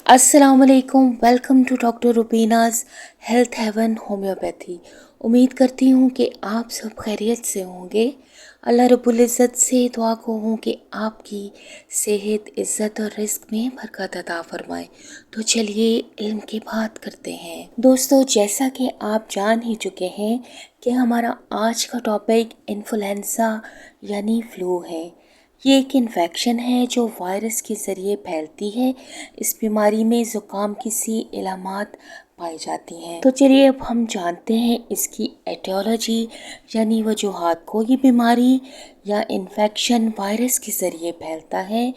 अस्सलाम वालेकुम, welcome to doctor Rubina's health haven homoeopathy. उम्मीद करती हूँ कि आप सब खैरियत से होंगे। अल्लाह रब्बुल इज़्ज़त से दुआ को हूँ कि आपकी सेहत, इज़्ज़त और रिस्क में बरकत अता फरमाए। तो चलिए इल्म की बात करते हैं। दोस्तों, जैसा कि आप जान ही चुके हैं कि हमारा आज का टॉपिक इन्फ्लुएंजा यानी फ्लू है। ये एक इन्फेक्शन है जो वायरस के ज़रिए फैलती है। इस बीमारी में ज़ुकाम की सी इलामात पाई जाती हैं। तो चलिए अब हम जानते हैं इसकी एटियोलॉजी यानी वजूहात को। ये बीमारी या इन्फेक्शन वायरस के ज़रिए फैलता है।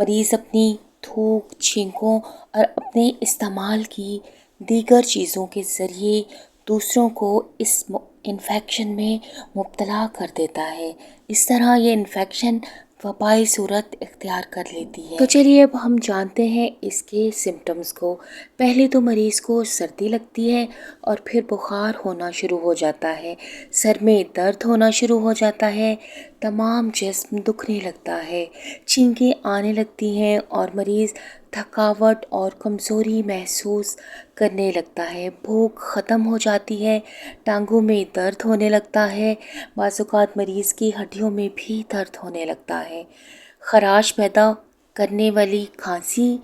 मरीज़ अपनी थूक, छींकों और अपने इस्तेमाल की दीगर चीज़ों के ज़रिए दूसरों को इस इन्फेक्शन में मुब्तला कर देता है। इस तरह ये इन्फेक्शन वबाई सूरत इख्तियार कर लेती है। तो चलिए अब हम जानते हैं इसके सिम्टम्स को। पहले तो मरीज़ को सर्दी लगती है और फिर बुखार होना शुरू हो जाता है। सर में दर्द होना शुरू हो जाता है। तमाम जिस्म दुखने लगता है। छींकें आने लगती हैं और मरीज़ थकावट और कमज़ोरी महसूस करने लगता है। भूख ख़त्म हो जाती है। टांगों में दर्द होने लगता है। बाज़ औक़ात मरीज़ की हड्डियों में भी दर्द होने लगता है। ख़राश पैदा करने वाली खांसी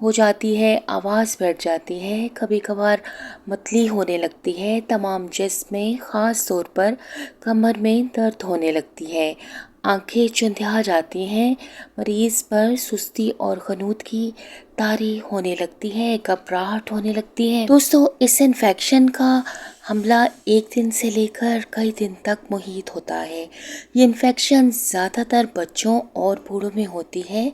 हो जाती है। आवाज़ बैठ जाती है। कभी कभार मतली होने लगती है। तमाम जिस्म में ख़ास तौर पर कमर में दर्द होने लगती है। आंखें चुंधिया जाती हैं। मरीज़ पर सुस्ती और ख़नूद की तारी होने लगती है। घबराहट होने लगती है। दोस्तों, इस इन्फेक्शन का हमला एक दिन से लेकर कई दिन तक मुहीत होता है। ये इन्फेक्शन ज़्यादातर बच्चों और बूढ़ों में होती है।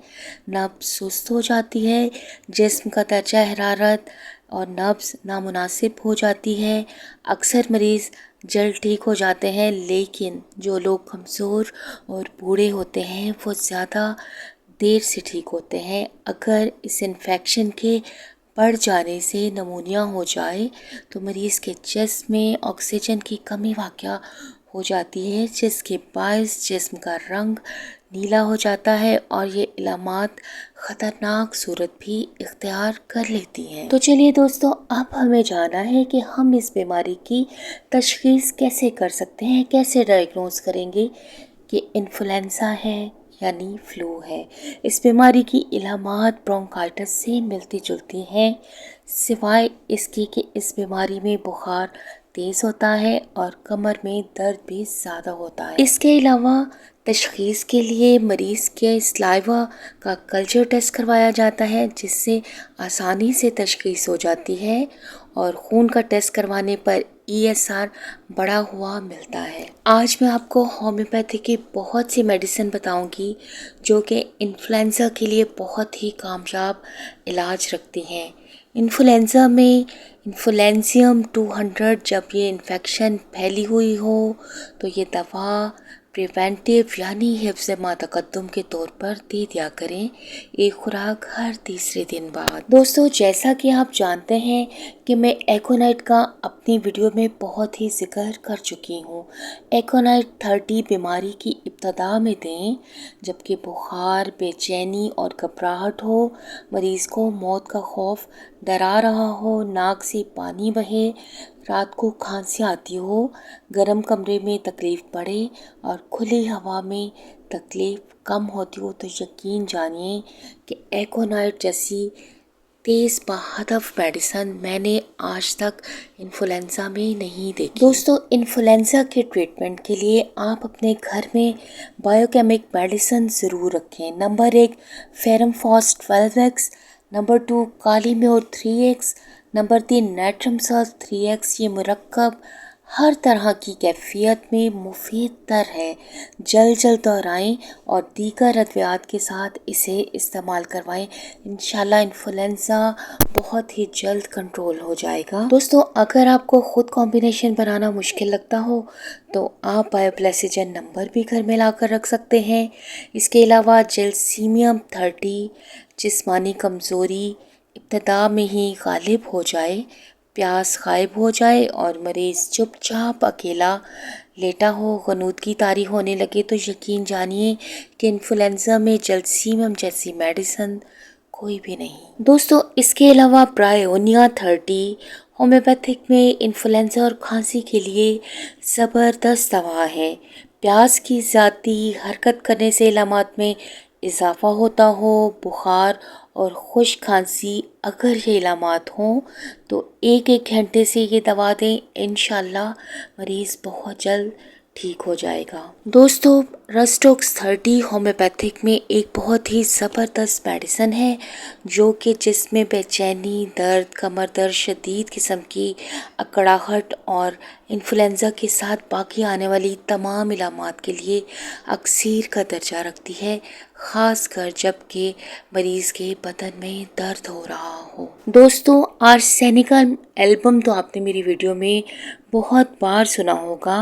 नब्ज़ सुस्त हो जाती है। जिस्म का दर्जा हरारत और नब्ज़ नामुनासिब हो जाती है। अक्सर मरीज़ जल्द ठीक हो जाते हैं, लेकिन जो लोग कमज़ोर और बूढ़े होते हैं वो ज़्यादा देर से ठीक होते हैं। अगर इस इन्फेक्शन के बढ़ जाने से नमूनिया हो जाए तो मरीज़ के जिस्म में ऑक्सीजन की कमी वाक़या हो जाती है, जिसके बायस जिस्म का रंग नीला हो जाता है और ये इलामात ख़तरनाक सूरत भी इख्तियार कर लेती हैं। तो चलिए दोस्तों, अब हमें जानना है कि हम इस बीमारी की तशख़ीस कैसे कर सकते हैं, कैसे डायग्नोस करेंगे कि इन्फ्लुएंजा है यानी फ्लू है। इस बीमारी की इलामात ब्रोंकाइटिस से मिलती जुलती हैं, सिवाय इसके कि इस बीमारी में बुखार तेज़ होता है और कमर में दर्द भी ज़्यादा होता है। इसके अलावा तशख़ीस के लिए मरीज़ के सलाइवा का कल्चर टेस्ट करवाया जाता है, जिससे आसानी से तशख़ीस हो जाती है और खून का टेस्ट करवाने पर ESR बढ़ा हुआ मिलता है। आज मैं आपको होम्योपैथी की बहुत सी मेडिसिन बताऊंगी जो कि इन्फ्लुएंजा के लिए बहुत ही कामयाब इलाज रखती हैं। इन्फ्लुएंजा में इन्फ्लुएंजियम 200 जब ये इन्फेक्शन फैली हुई हो तो ये दवा प्रिवेंटिव यानी हिफ्ज़ मातक़द्दुम के तौर पर दे दिया करें, एक खुराक हर तीसरे दिन बाद। दोस्तों, जैसा कि आप जानते हैं कि मैं एकोनाइट का अपनी वीडियो में बहुत ही जिक्र कर चुकी हूँ। एकोनाइट 30 बीमारी की इब्तदा में दें जबकि बुखार, बेचैनी और घबराहट हो, मरीज़ को मौत का खौफ डरा रहा हो, नाक से पानी बहे, रात को खांसी आती हो, गर्म कमरे में तकलीफ़ बढ़े और खुली हवा में तकलीफ़ कम होती हो, तो यकीन जानिए कि एकोनाइट जैसी तेज़ बहदफ मेडिसन मैंने आज तक इन्फ्लुएंजा में नहीं देखी। दोस्तों, इन्फ्लुएंजा के ट्रीटमेंट के लिए आप अपने घर में बायोकेमिक मेडिसन ज़रूर रखें। Number 1 ferrum phos 12x, number 2 kali mur 3x, number 3 natrum sulph 3x। ये मुरक्कब हर तरह की कैफियत में मुफीद तर है। जल्द दोहराएं और दीगर अद्वियात के साथ इसे इस्तेमाल करवाएं। इंशाल्लाह इन्फ्लुएंजा बहुत ही जल्द कंट्रोल हो जाएगा। दोस्तों, अगर आपको ख़ुद कॉम्बिनेशन बनाना मुश्किल लगता हो तो आप बायोप्लेसिजन नंबर भी घर में ला कर रख सकते हैं। इसके अलावा जेलसीमियम 30 जिस्मानी कमज़ोरी इब्तदा में ही गालिब हो जाए, प्यास गायब हो जाए और मरीज़ चुपचाप अकेला लेटा हो, ख़नूद की तारी होने लगे, तो यकीन जानिए कि इन्फ्लुएंजा में जेलसीमियम जैसी मेडिसिन कोई भी नहीं। दोस्तों इसके अलावा ब्रायोनिया 30 होम्योपैथिक में इन्फ्लुएंजा और खांसी के लिए ज़बरदस्त दवा है। प्याज की ज़्यादा हरकत करने से इलामात में इजाफा होता हो, बुखार और खुश्क खांसी अगर ये इलामात हों तो एक घंटे से ये दवा दें, इंशाल्लाह मरीज़ बहुत जल्द ठीक हो जाएगा। दोस्तों रस्टोक्स 30 होम्योपैथिक में एक बहुत ही ज़बरदस्त मेडिसिन है जो कि जिसमें बेचैनी, दर्द, कमर दर्द, शदीद किस्म की अकड़ाहट और इन्फ्लुएंजा के साथ बाकी आने वाली तमाम इलामात के लिए अक्सीर का दर्जा रखती है, ख़ास कर जबकि मरीज़ के बदन में दर्द हो रहा हो। दोस्तों आर्सेनिका एल्बम तो आपने मेरी वीडियो में बहुत बार सुना होगा।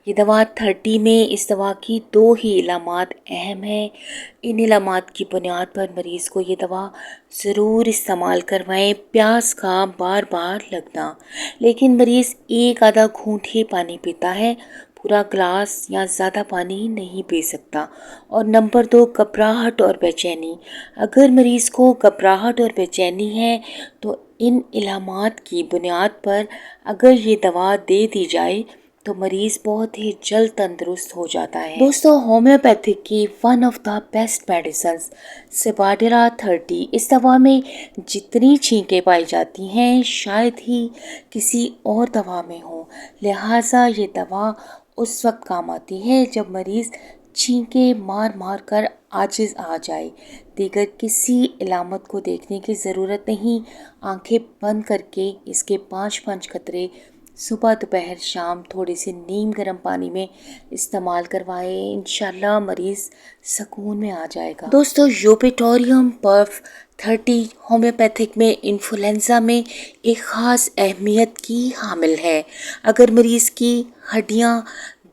ये दवा 30 में इस दवा की 2 ही इलामात अहम है। इन इलामात की बुनियाद पर मरीज़ को ये दवा ज़रूर इस्तेमाल करवाएं। प्यास का बार बार लगना, लेकिन मरीज़ एक आधा घूंट ही पानी पीता है, पूरा ग्लास या ज़्यादा पानी नहीं पी सकता। और नंबर 2 घबराहट और बेचैनी। अगर मरीज़ को घबराहट और बेचैनी है तो इन इलामात की बुनियाद पर अगर ये दवा दे दी जाए तो मरीज़ बहुत ही जल्द तंदुरुस्त हो जाता है। दोस्तों होम्योपैथिक की one of the best medicine सिबाडेरा 30, इस दवा में जितनी छींकें पाई जाती हैं शायद ही किसी और दवा में हो, लिहाजा ये दवा उस वक्त काम आती है जब मरीज़ छींके मार मार कर आजिज़ आ जाए। दीगर किसी इलामत को देखने की ज़रूरत नहीं, आंखें बंद करके इसके 5 कतरे सुबह दोपहर शाम थोड़े से नीम गर्म पानी में इस्तेमाल करवाएं, इंशाल्लाह मरीज़ सुकून में आ जाएगा। दोस्तों यूपेटोरियम पर्फ 30 होम्योपैथिक में इन्फ्लुएंजा में एक ख़ास अहमियत की हामिल है। अगर मरीज़ की हड्डियाँ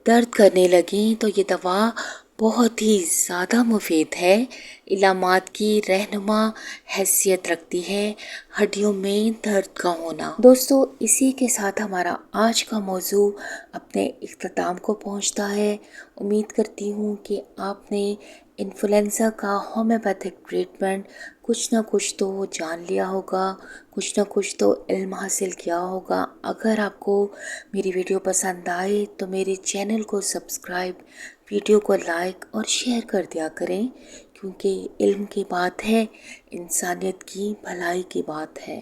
दर्द करने लगें तो ये दवा बहुत ही ज़्यादा मुफीद है। इलामात की रहनुमा हैसियत रखती है हड्डियों में दर्द का होना। दोस्तों इसी के साथ हमारा आज का मौजू अपने इख्तिताम को पहुंचता है। उम्मीद करती हूँ कि आपने इन्फ्लुएंजा का होम्योपैथिक ट्रीटमेंट कुछ ना कुछ तो जान लिया होगा, कुछ ना कुछ तो इल्म हासिल किया होगा। अगर आपको मेरी वीडियो पसंद आए तो मेरे चैनल को सब्सक्राइब, वीडियो को लाइक और शेयर कर दिया करें, क्योंकि इल्म की बात है, इंसानियत की भलाई की बात है।